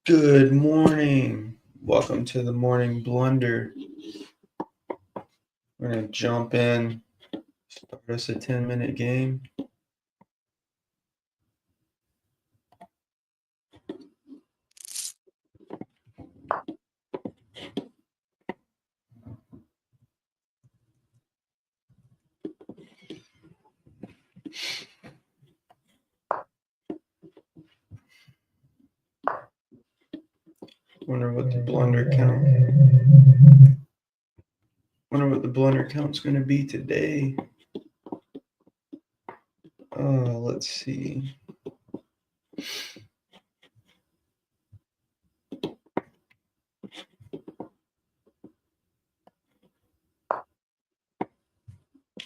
Good morning. Welcome to the morning blunder. We're going to jump in, start us a 10-minute game. Wonder what the blunder count's going to be today. Let's see.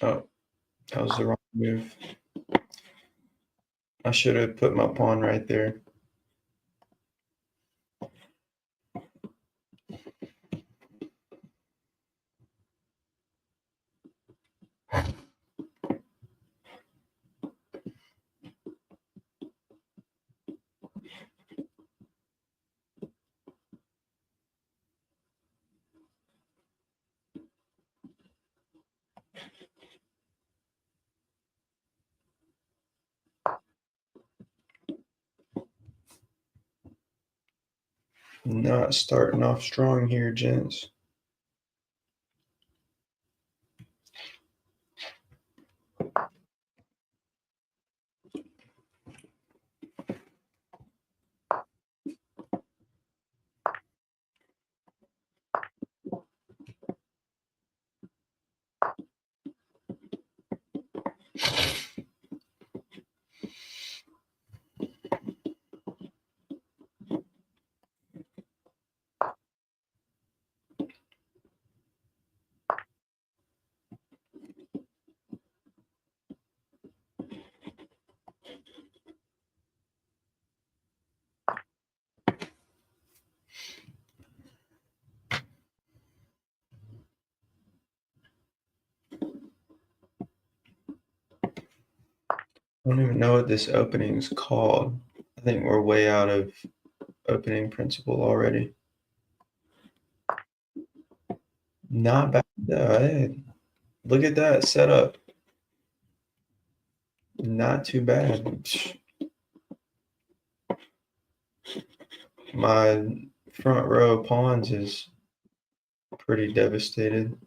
Oh, that was the wrong move. I should have put my pawn right there. Not starting off strong here, gents. I don't even know what this opening is called. I think we're way out of opening principle already. Not bad. Hey, look at that setup. Not too bad. My front row pawns is pretty devastated.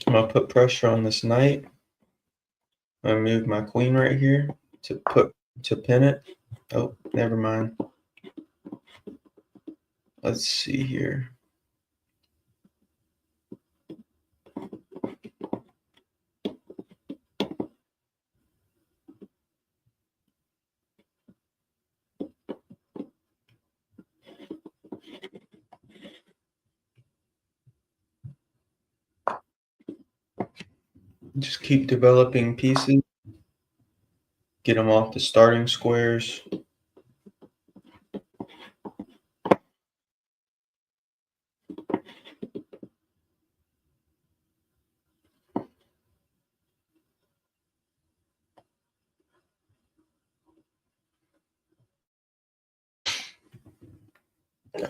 I'm gonna put pressure on this knight. I'm gonna move my queen right here to pin it. Oh, never mind. Let's see here. Just keep developing pieces. Get them off the starting squares.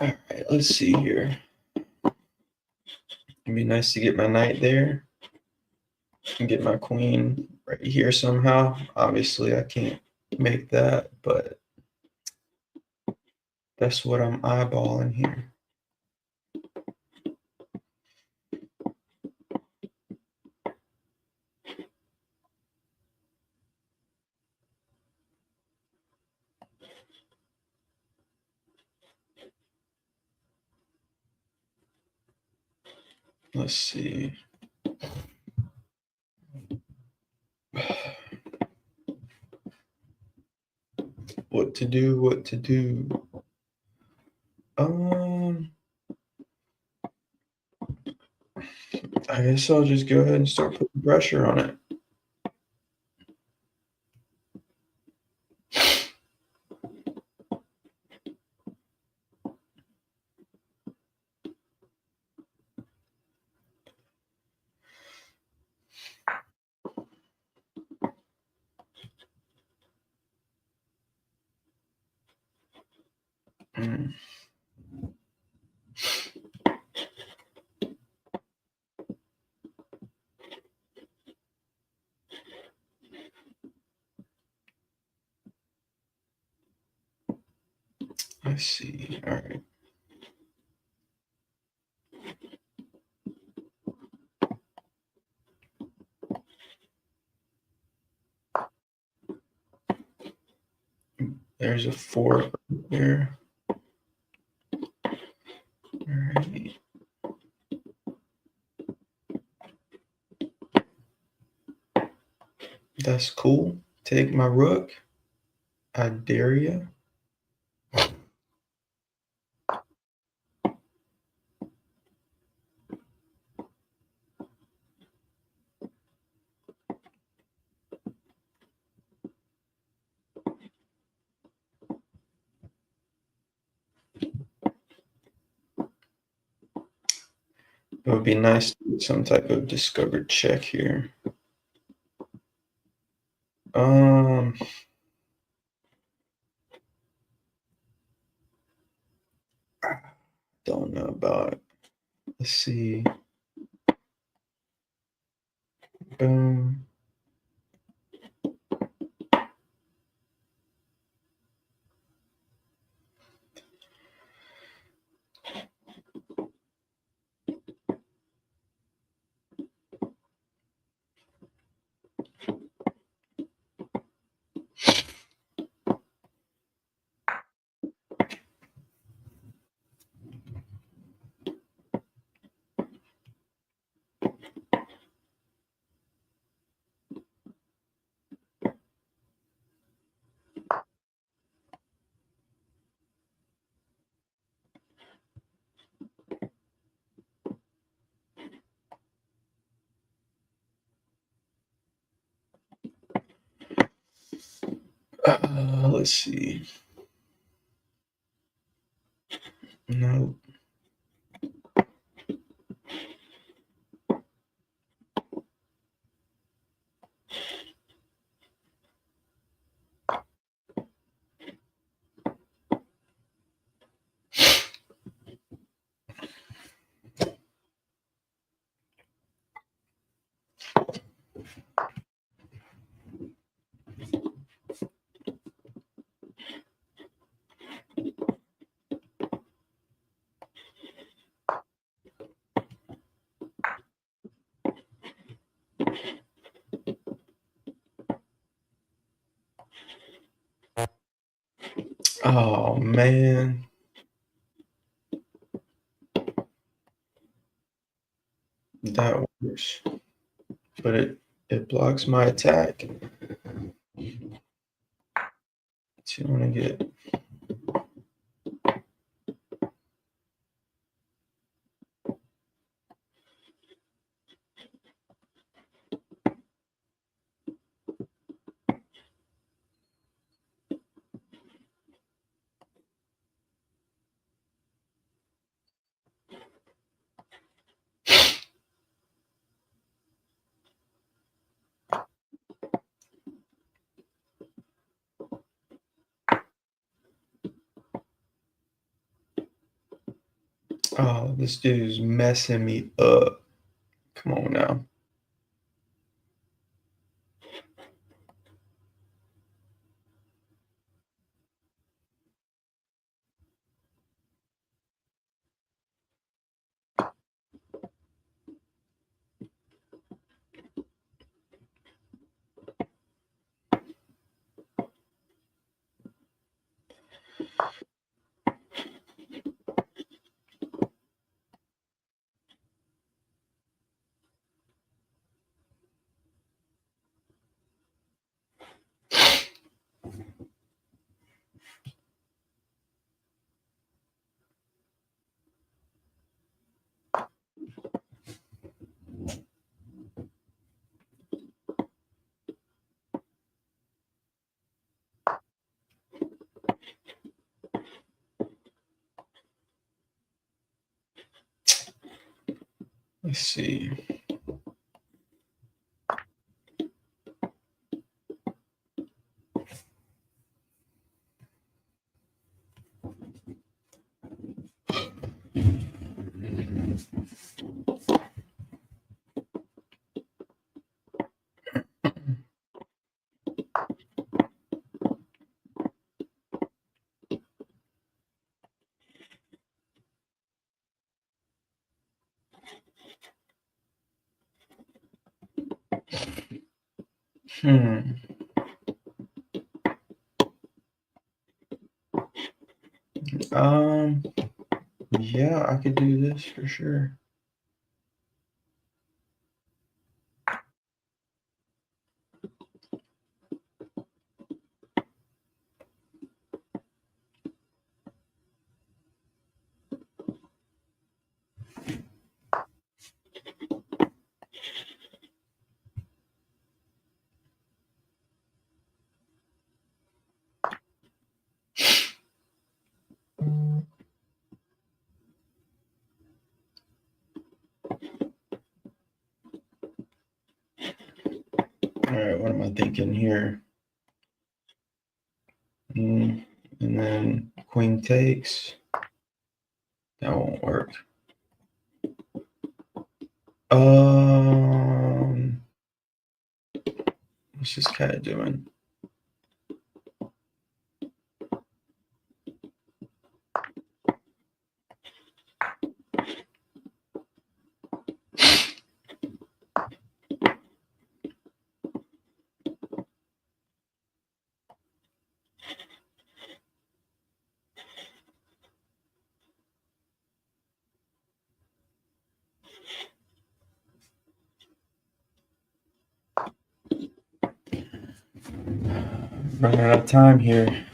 All right, let's see here. It'd be nice to get my knight there and get my queen right here somehow. Obviously, I can't make that, but that's what I'm eyeballing here. Let's see. What to do, what to do. I guess I'll just go ahead and start putting pressure on it. Mm. Let's see. All right. There's a 4 there. All right. That's cool. Take my rook. I dare you. It would be nice to get some type of discovered check here. Don't know about it. Let's see. Boom. Let's see. No. Oh man. That works. But it blocks my attack. So you want to get Oh, this dude's messing me up. Come on now. Let's see. Hmm. Um, yeah, I could do this for sure. All right, what am I thinking here? And then queen takes. That won't work. What's this cat doing? Running out of time here.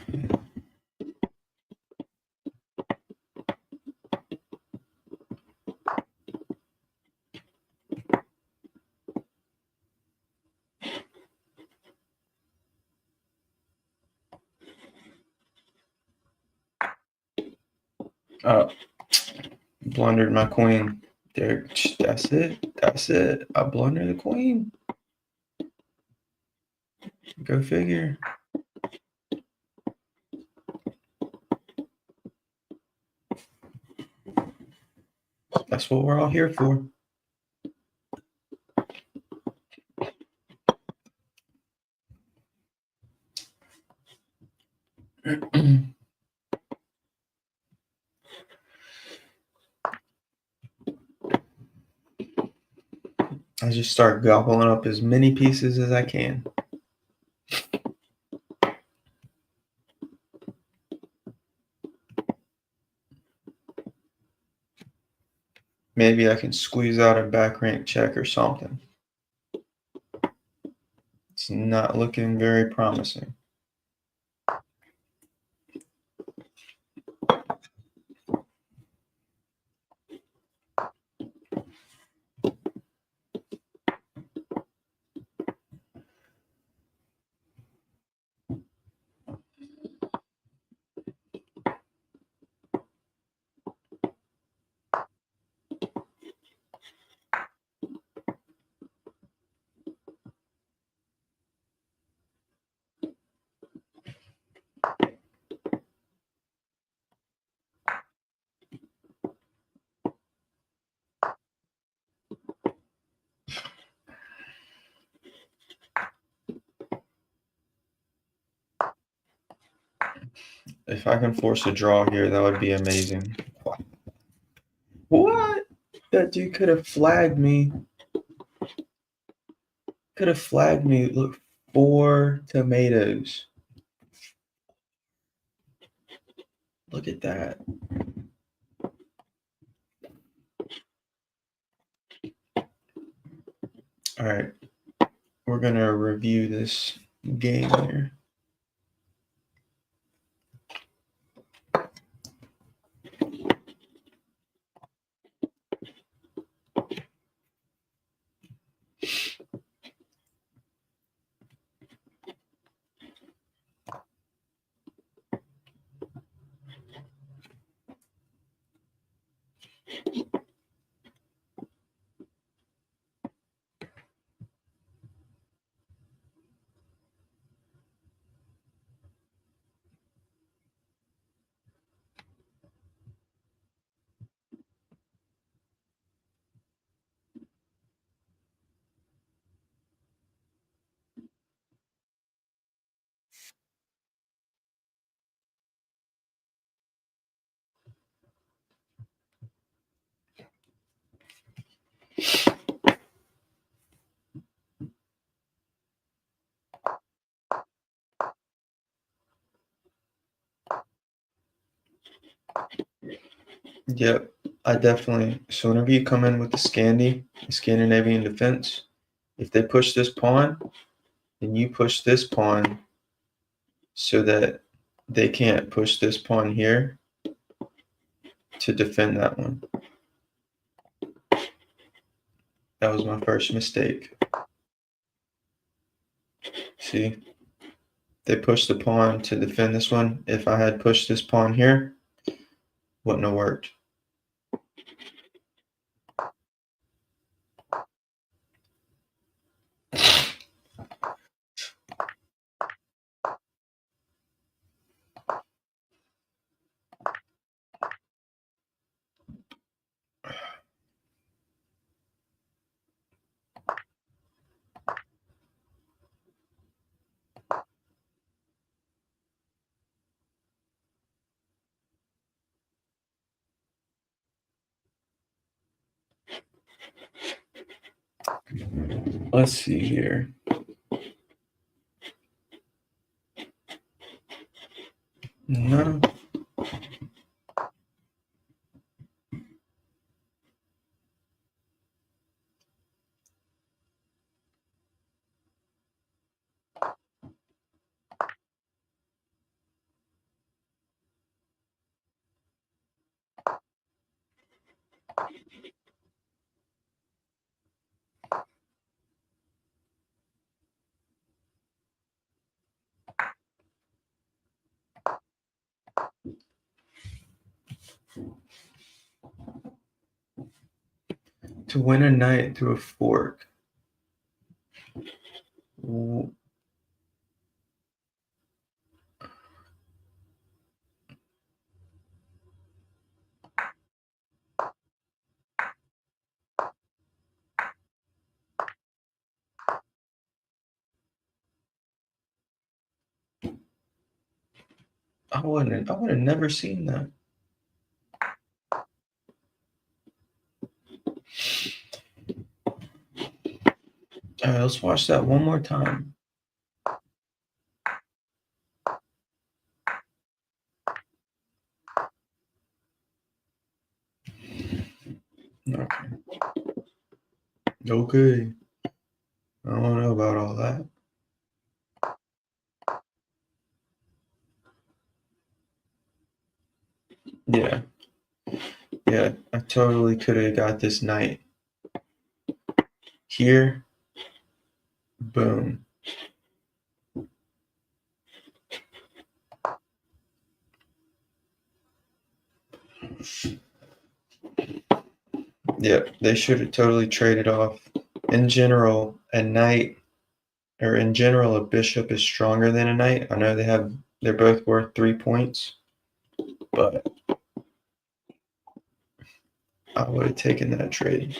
Oh, blundered my queen. There, that's it. That's it. I blundered the queen. Go figure. That's what we're all here for. I just start gobbling up as many pieces as I can. Maybe I can squeeze out a back rank check or something. It's not looking very promising. If I can force a draw here, that would be amazing. What? That dude could have flagged me. Could have flagged me. Look, 4 tomatoes. Look at that. All right. We're going to review this game here. Yep, I definitely. So whenever you come in with the Scandinavian defense, if they push this pawn, then you push this pawn so that they can't push this pawn here to defend that one. That was my first mistake. See, they pushed the pawn to defend this one. If I had pushed this pawn here, wouldn't have worked. Let's see here. No. To win a knight through a fork. I would have never seen that. All right, let's watch that one more time. Okay. Okay. I don't know about all that. Yeah. Yeah, I totally could have got this knight here. Boom. Yeah, they should have totally traded off. In general, a knight, or in general, a bishop is stronger than a knight. I know they're both worth 3 points, but I would have taken that trade.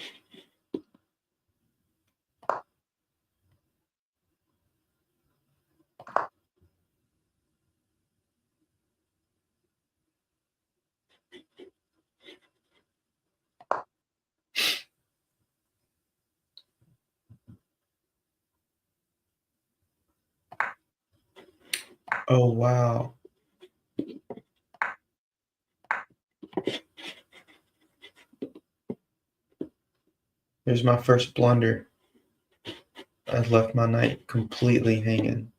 Oh, wow. Here's my first blunder. I left my knight completely hanging.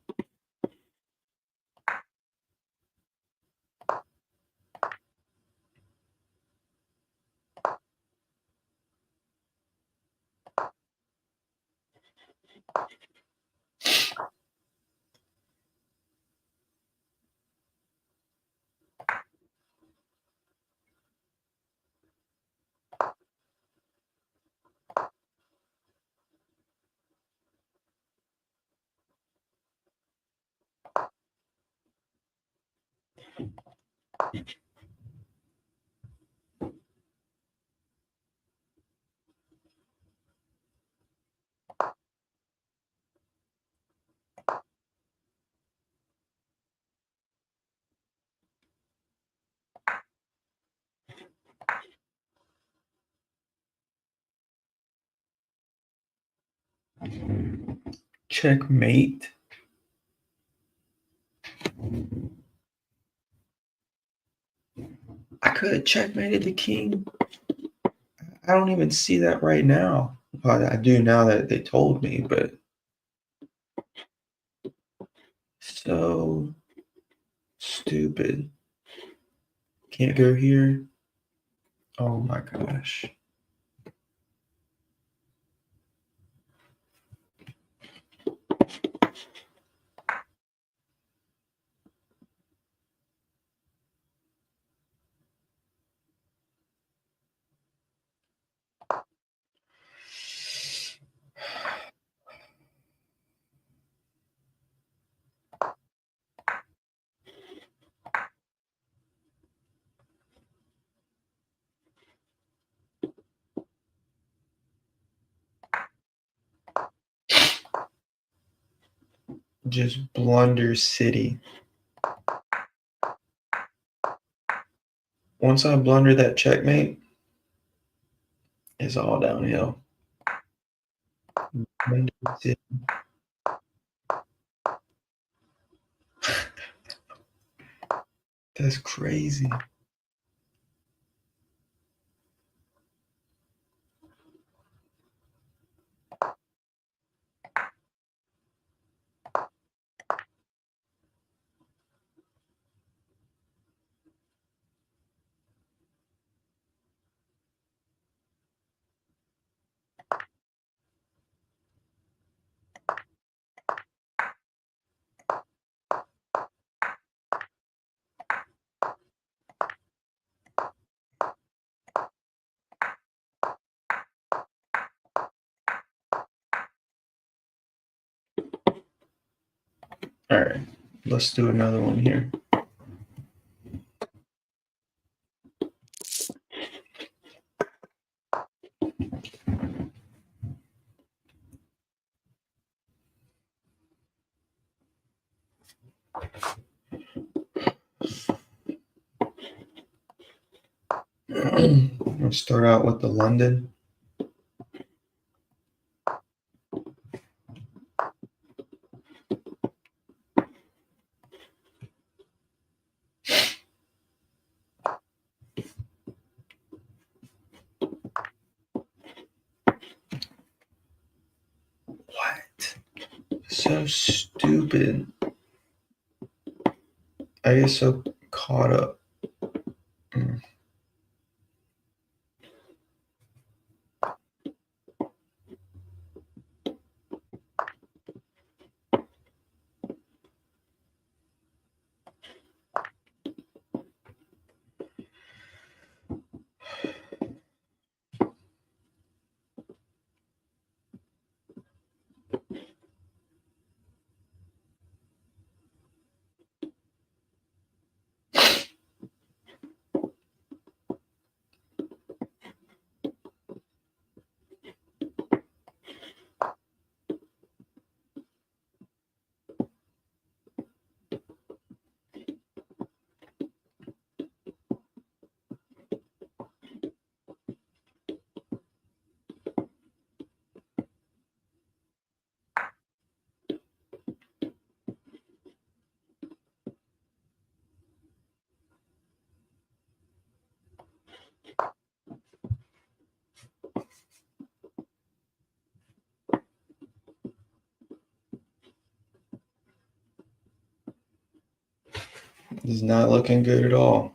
Checkmate. I could have checkmated the king. I don't even see that right now. Well, I do now that they told me, but so stupid. Can't go here. Oh my gosh. Just blunder city. Once I blunder that checkmate, it's all downhill. Blunder city. That's crazy. All right, let's do another one here. Let's start out with the London. What? So stupid. I get so caught up. Mm. is not looking good at all.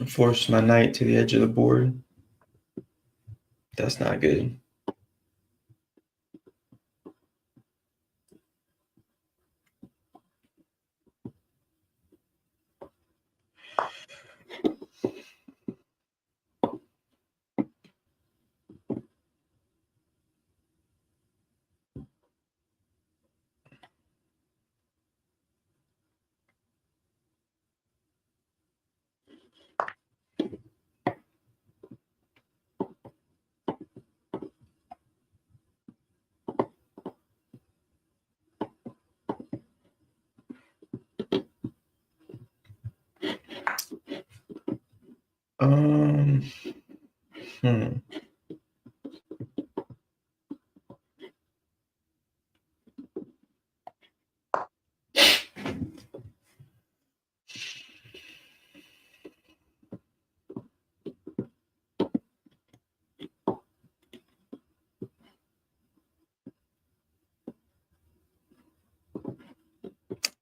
Force my knight to the edge of the board. That's not good. Hmm.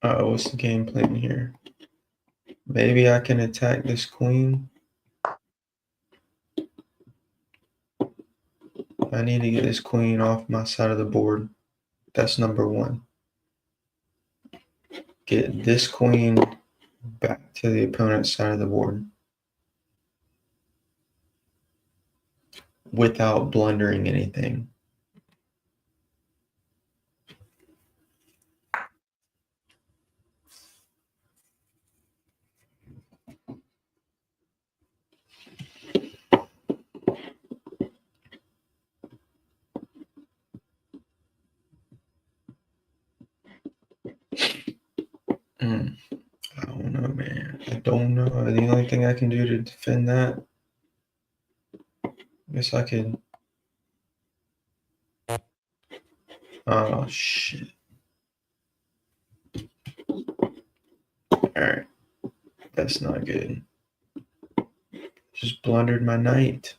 What's the game plan here? Maybe I can attack this queen. I need to get this queen off my side of the board. That's number one. Get this queen back to the opponent's side of the board without blundering anything. I don't know, man. I don't know. The only thing I can do to defend that, I guess I could. Oh, shit. Alright. That's not good. Just blundered my knight.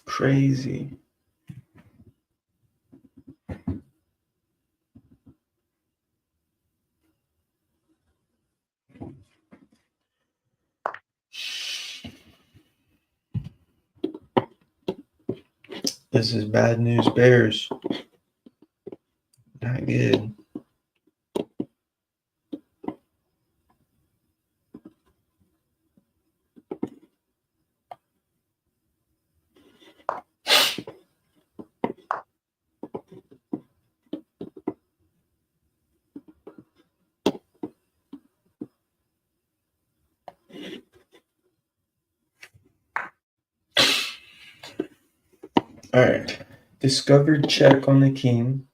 Crazy. This is bad news, Bears. Not good. Alright. Discovered check on the king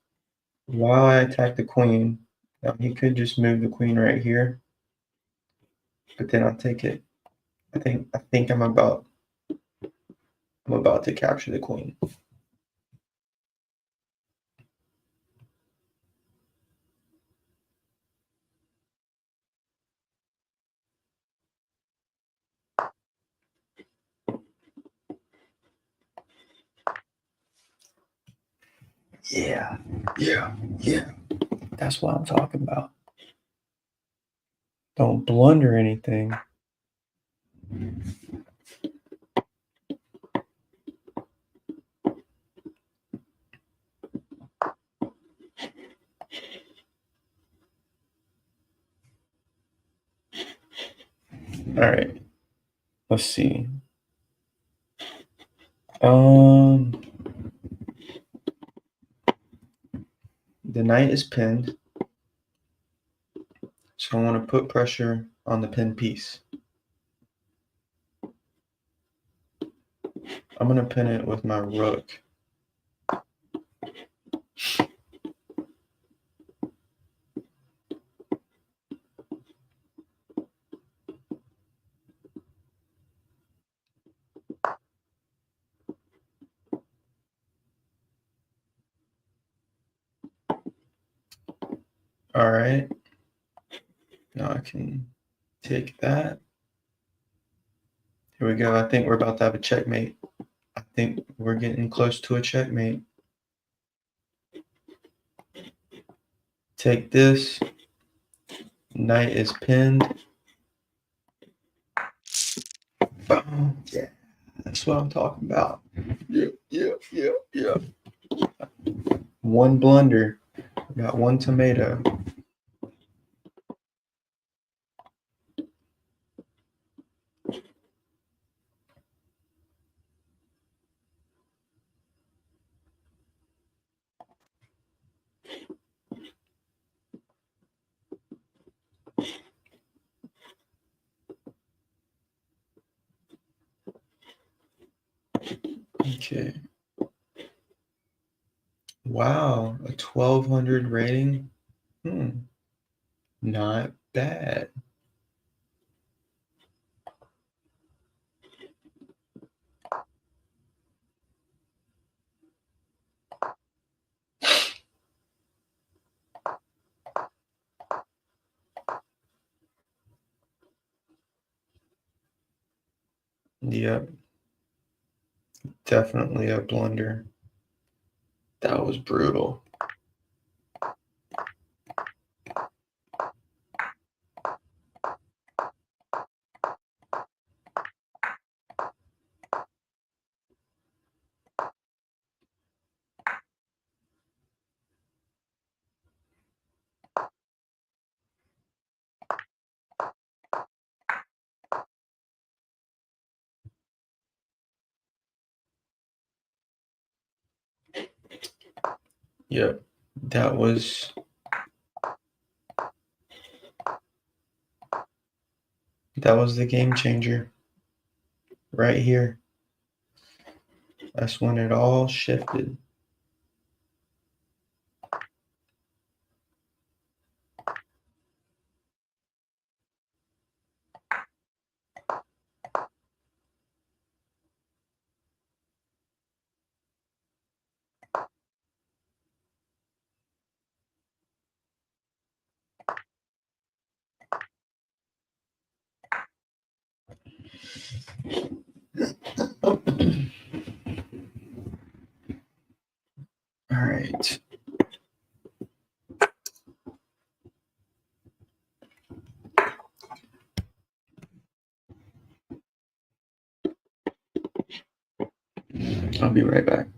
while I attack the queen. Now he could just move the queen right here. But then I'll take it. I think I'm about to capture the queen. Yeah. That's what I'm talking about. Don't blunder anything. All right. Let's see. The knight is pinned, so I want to put pressure on the pinned piece. I'm going to pin it with my rook. All right. Now I can take that. Here we go. I think we're about to have a checkmate. I think we're getting close to a checkmate. Take this. Knight is pinned. Boom. Yeah. That's what I'm talking about. Yeah. One blunder. Got one tomato. Okay. Wow, a 1200 rating. Not bad. Yep, definitely a blunder. That was brutal. Yep, that was the game changer right here. That's when it all shifted. All right. I'll be right back.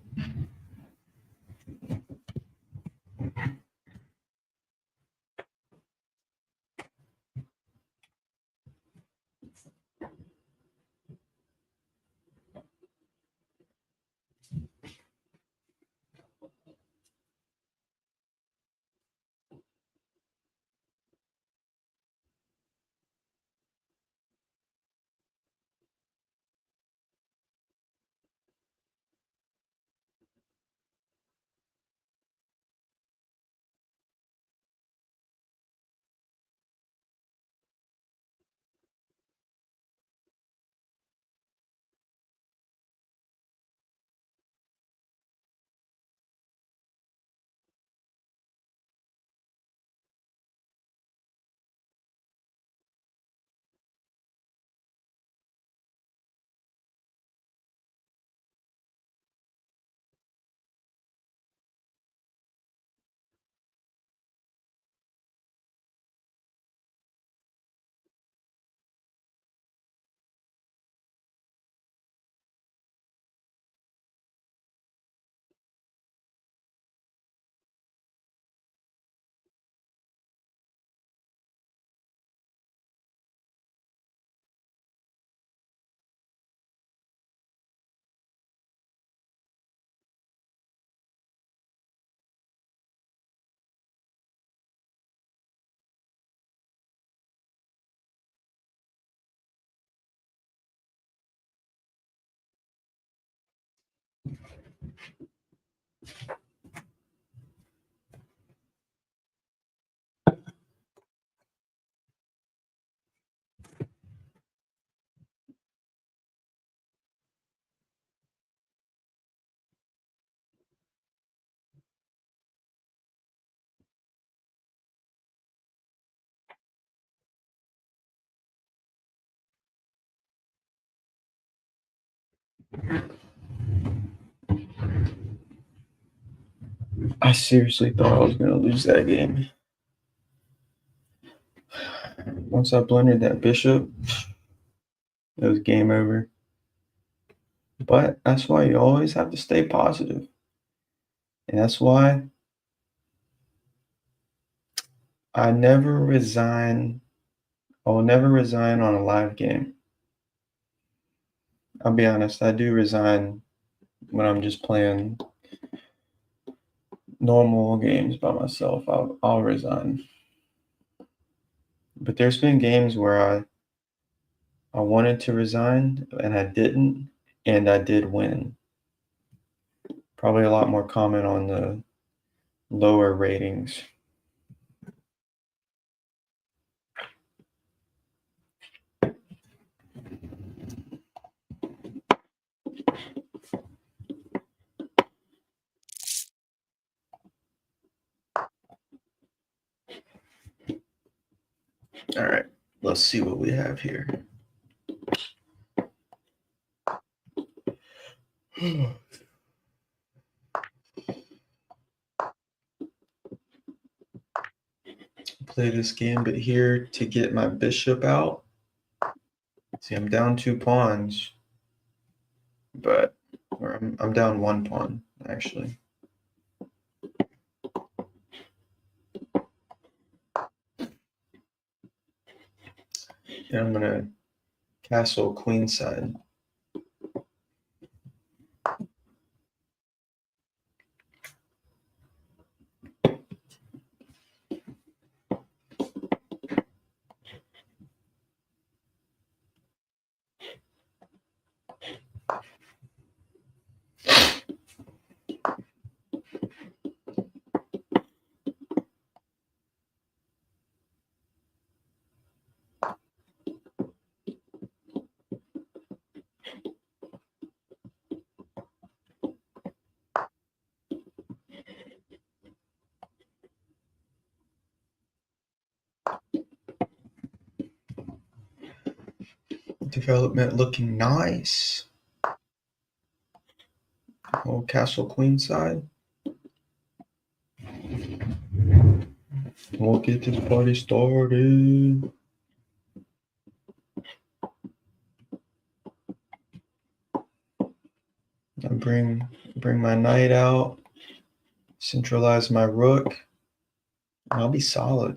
I seriously thought I was gonna lose that game. Once I blundered that bishop, it was game over. But that's why you always have to stay positive. And that's why I never resign. I will never resign on a live game. I'll be honest, I do resign when I'm just playing normal games by myself. I'll resign. But there's been games where I wanted to resign and I didn't, and I did win. Probably a lot more common on the lower ratings. All right, let's see what we have here. Play this gambit here to get my bishop out. See, I'm down 2 pawns, but I'm down 1 pawn actually. And I'm gonna castle queenside. Development looking nice. Oh, castle queenside. We'll get this party started. I bring my knight out, centralize my rook, and I'll be solid.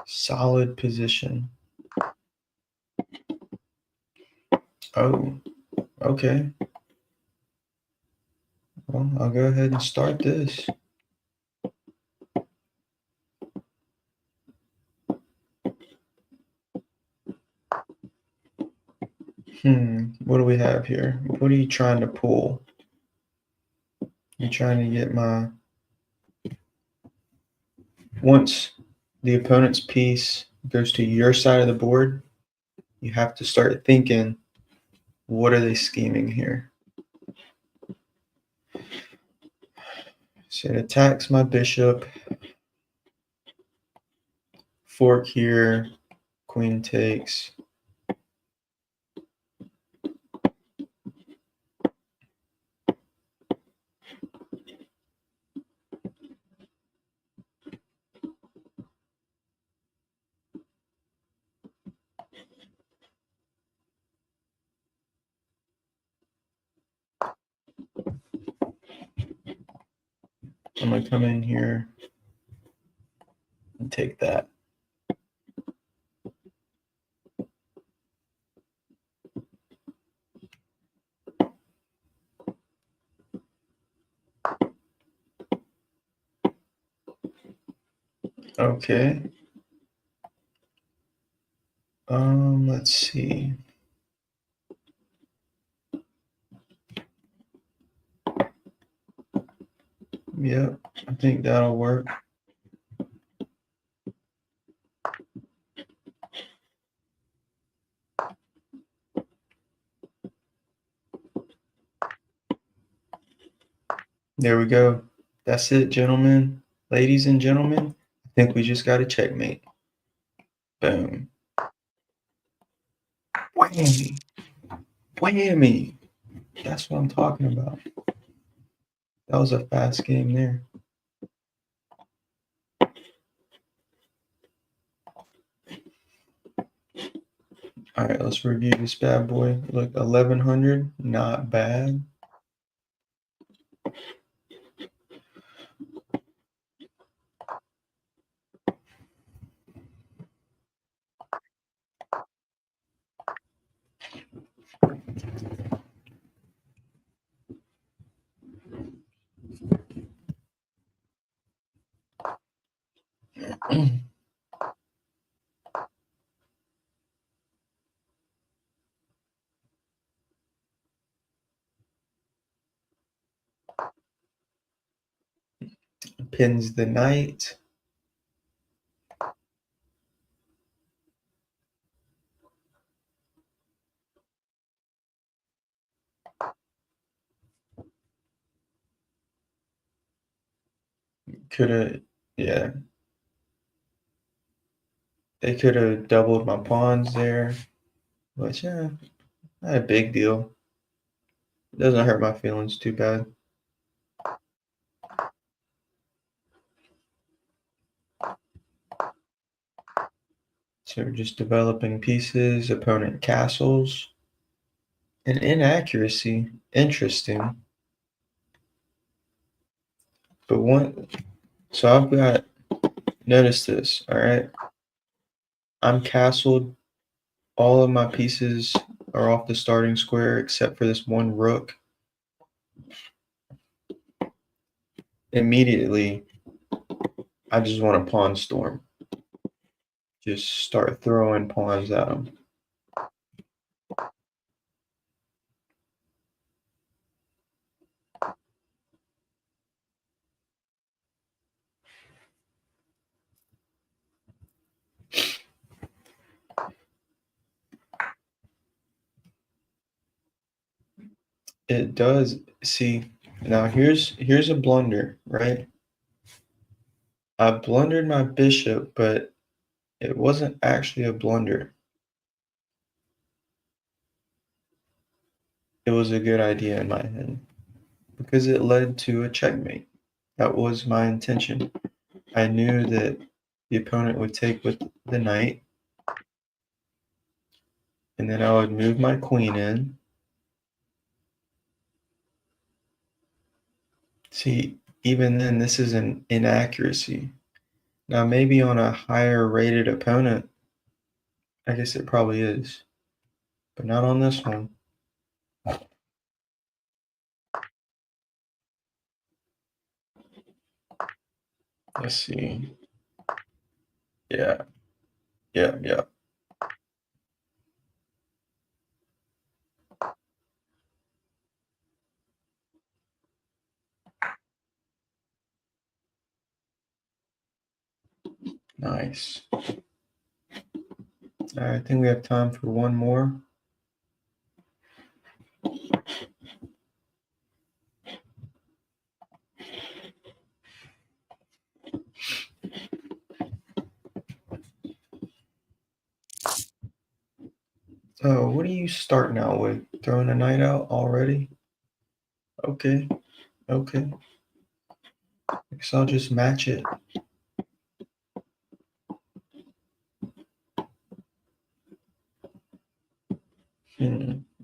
Solid position. Oh, okay. Well, I'll go ahead and start this. What do we have here? What are you trying to pull? You're trying to get my... Once the opponent's piece goes to your side of the board, you have to start thinking, what are they scheming here? So it attacks my bishop. Fork here. Queen takes. I'm going to come in here and take that. Okay. Let's see. Yep, I think that'll work. There we go. That's it, gentlemen. Ladies and gentlemen, I think we just got a checkmate. Boom. Whammy. Whammy. That's what I'm talking about. That was a fast game there. All right, let's review this bad boy. Look, 1100, not bad. Pins the knight. Could have, yeah. They could have doubled my pawns there, but yeah, not a big deal. It doesn't hurt my feelings too bad. So we're just developing pieces, opponent castles. An inaccuracy. Interesting. But one, so I've got, notice this, all right? I'm castled. All of my pieces are off the starting square except for this one rook. Immediately, I just want to pawn storm. Just start throwing pawns at them. It does. See, now here's a blunder, right? I blundered my bishop, but it wasn't actually a blunder. It was a good idea in my head because it led to a checkmate. That was my intention. I knew that the opponent would take with the knight, and then I would move my queen in. See, even then, this is an inaccuracy. Now, maybe on a higher rated opponent, I guess it probably is, but not on this one. Let's see. Yeah, yeah. Nice. All right, I think we have time for one more. Oh, what are you starting out with? Throwing a knight out already? Okay, okay. Guess I'll just match it.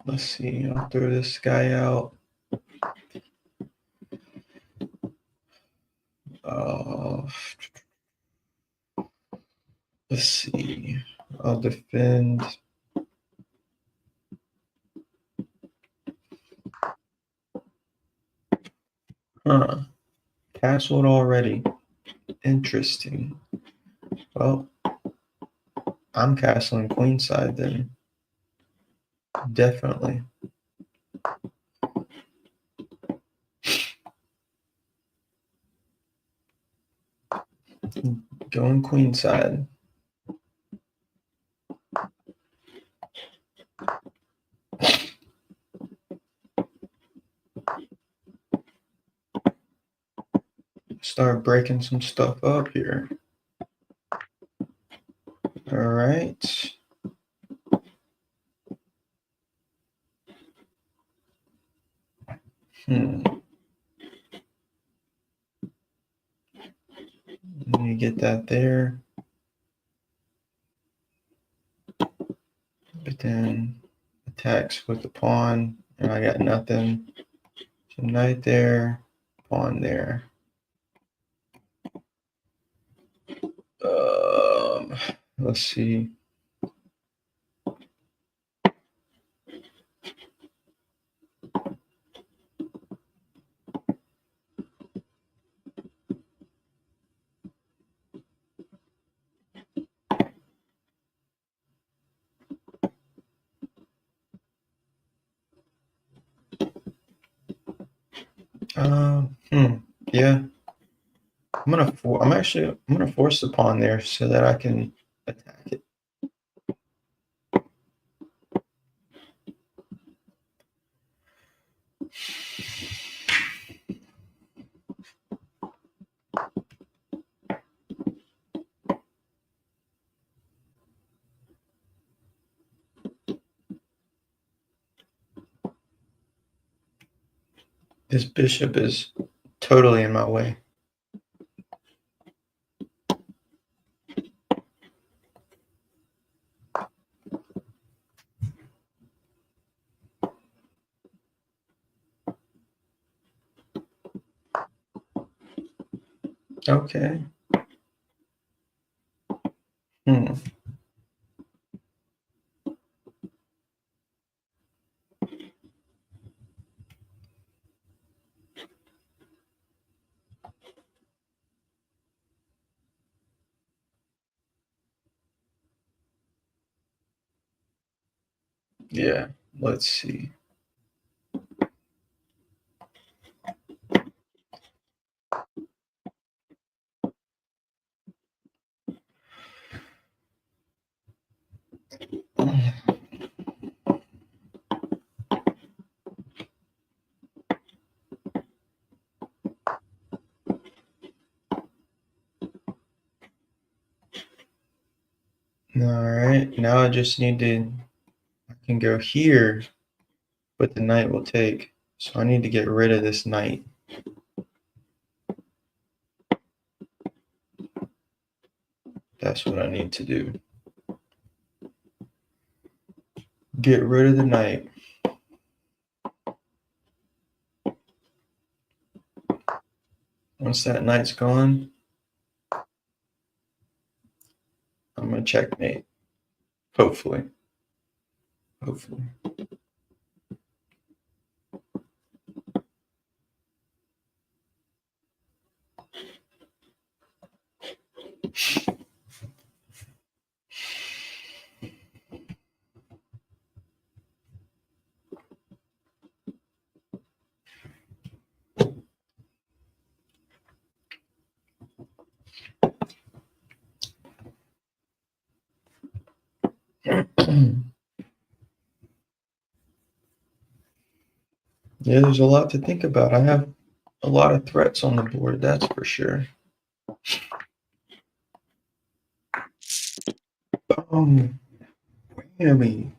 Let's see. I'll throw this guy out. Uh, let's see. I'll defend. Huh. Castled already. Interesting. Well, I'm castling queenside then. Definitely. Going queenside. Start breaking some stuff up here. All right. Let me get that there. But then attacks with the pawn, and I got nothing. So knight there, pawn there. Let's see. Yeah. I'm gonna force the pawn there so that I can attack it. This bishop is totally in my way. Okay. Yeah, let's see. All right, now I just need to, I can go here, but the knight will take. So I need to get rid of this knight. That's what I need to do. Get rid of the knight. Once that knight's gone, I'm gonna checkmate. Hopefully. Hopefully. Yeah, there's a lot to think about. I have a lot of threats on the board, that's for sure. Boom. Whammy.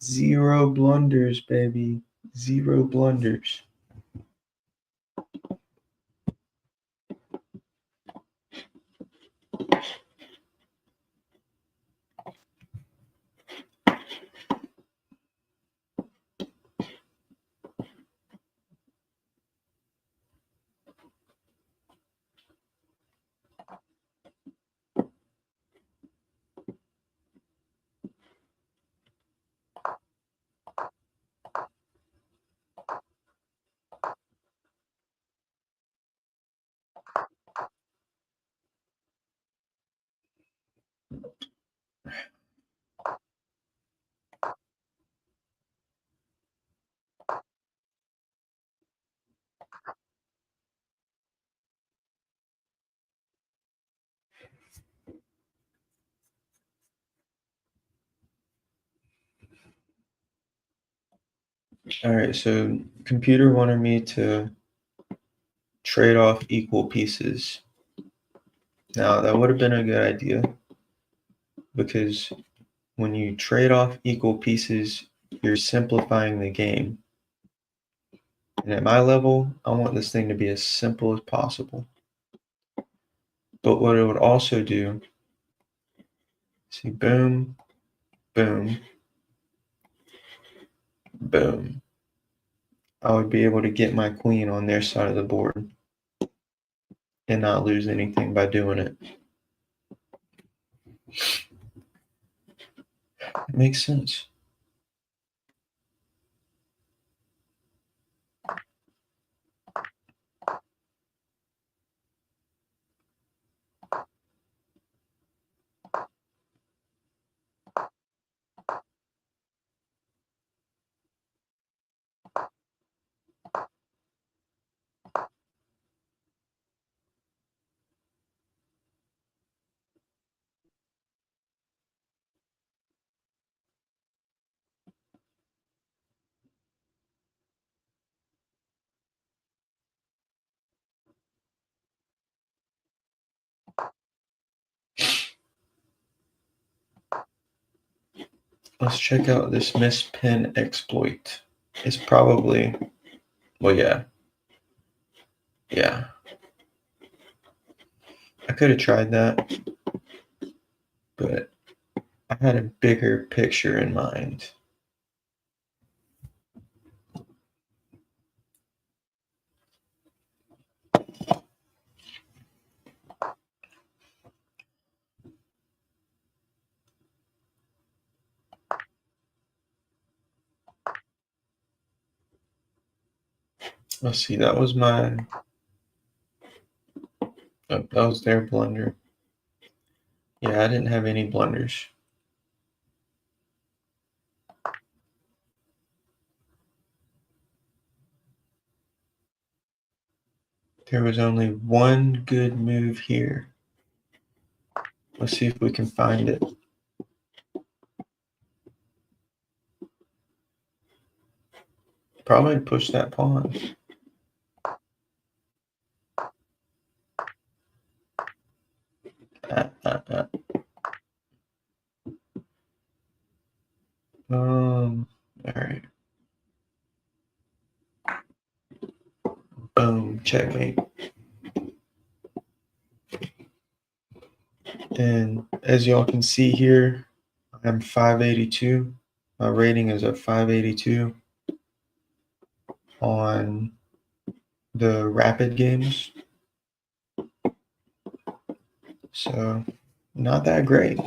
0 blunders, baby. 0 blunders. All right, so computer wanted me to trade off equal pieces. Now, that would have been a good idea because when you trade off equal pieces, you're simplifying the game. And at my level, I want this thing to be as simple as possible. But what it would also do, see, boom, boom, boom. I would be able to get my queen on their side of the board and not lose anything by doing it. It makes sense. Let's check out this mispin exploit. It's probably, well, yeah. I could have tried that, but I had a bigger picture in mind. Let's see, that was that was their blunder. Yeah, I didn't have any blunders. There was only one good move here. Let's see if we can find it. Probably push that pawn. All right. Boom, checkmate. And as y'all can see here, I'm 582. My rating is a 582 on the rapid games. So, not that great.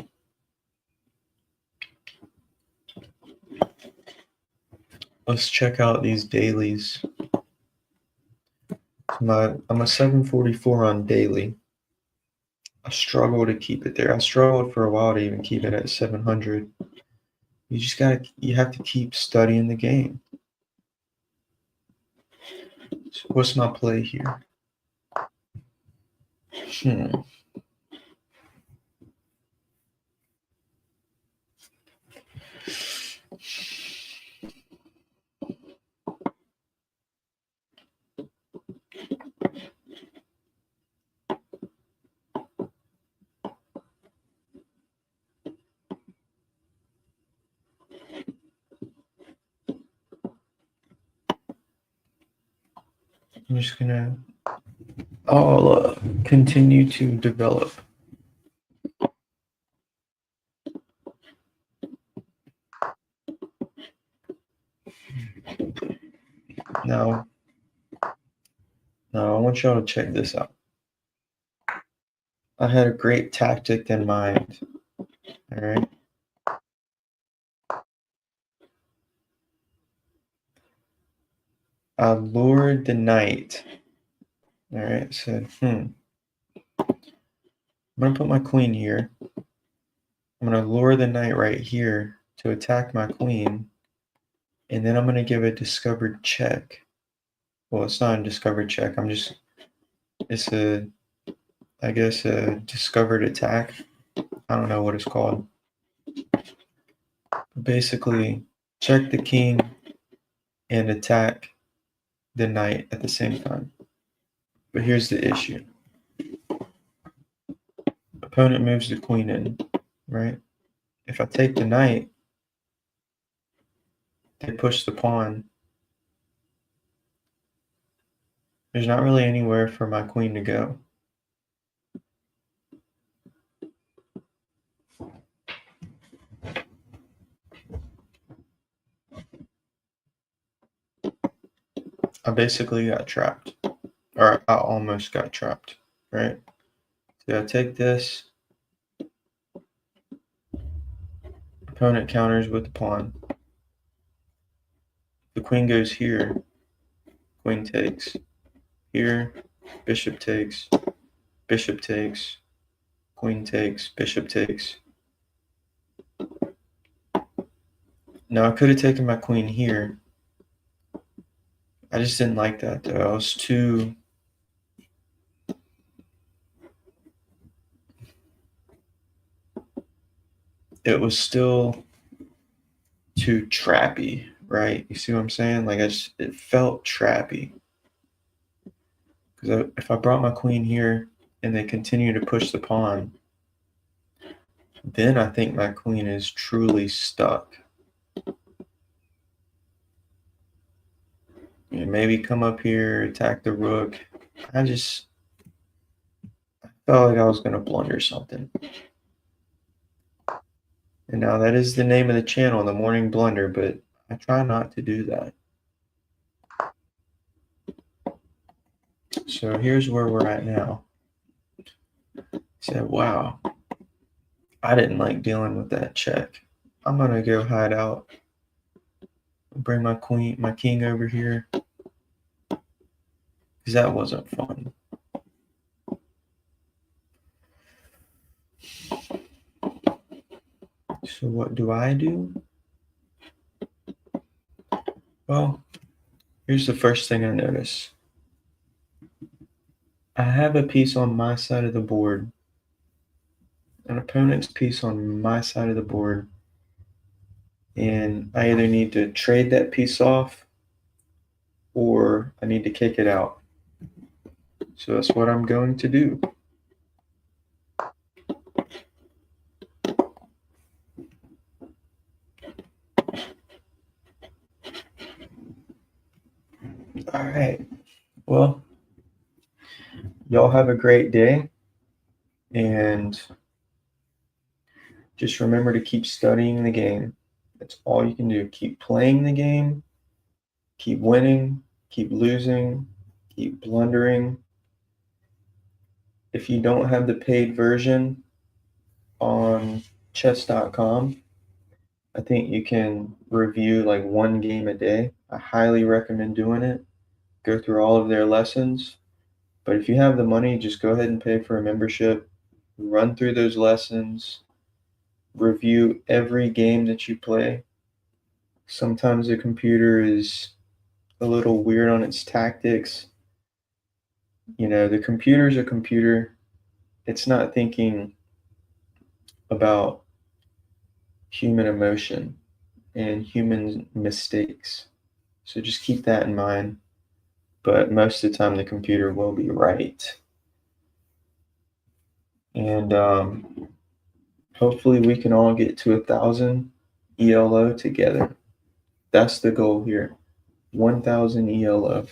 Let's check out these dailies. I'm a 744 on daily. I struggle to keep it there. I struggled for a while to even keep it at 700. You have to keep studying the game. So what's my play here? I'm just gonna, I'll continue to develop. Now, I want y'all to check this out. I had a great tactic in mind. All right. I lured the knight. All right. So, I'm gonna put my queen here. I'm gonna lure the knight right here to attack my queen, and then I'm gonna give a discovered check. Well, it's not a discovered check. It's I guess a discovered attack. I don't know what it's called. Basically, check the king, and attack the knight at the same time. But here's the issue. Opponent moves the queen in, right? If I take the knight, they push the pawn. There's not really anywhere for my queen to go. I basically got trapped. Or I almost got trapped, right? So I take this. Opponent counters with the pawn. The queen goes here. Queen takes. Here, bishop takes. Bishop takes. Queen takes. Bishop takes. Now I could have taken my queen here. I just didn't like that though. I was too... It was still too trappy, right? You see what I'm saying? Like it felt trappy. Because if I brought my queen here and they continue to push the pawn, then I think my queen is truly stuck. You know, maybe come up here, attack the rook. I felt like I was going to blunder something. And now that is the name of the channel, The Morning Blunder, but I try not to do that. So here's where we're at now. I said, wow, I didn't like dealing with that check. I'm going to go hide out. Bring my king over here. Because that wasn't fun. So what do I do? Well, here's the first thing I notice. I have a piece on my side of the board, an opponent's piece on my side of the board, and I either need to trade that piece off or I need to kick it out. So that's what I'm going to do. All right. Well, y'all have a great day, and just remember to keep studying the game. That's all you can do. Keep playing the game, keep winning, keep losing, keep blundering. If you don't have the paid version on chess.com, I think you can review like one game a day. I highly recommend doing it. Go through all of their lessons. But if you have the money, just go ahead and pay for a membership. Run through those lessons. Review every game that you play. Sometimes the computer is a little weird on its tactics. You know, the computer's a computer. It's not thinking about human emotion and human mistakes. So just keep that in mind. But most of the time, the computer will be right. And hopefully we can all get to 1,000 ELO together. That's the goal here. 1,000 ELO.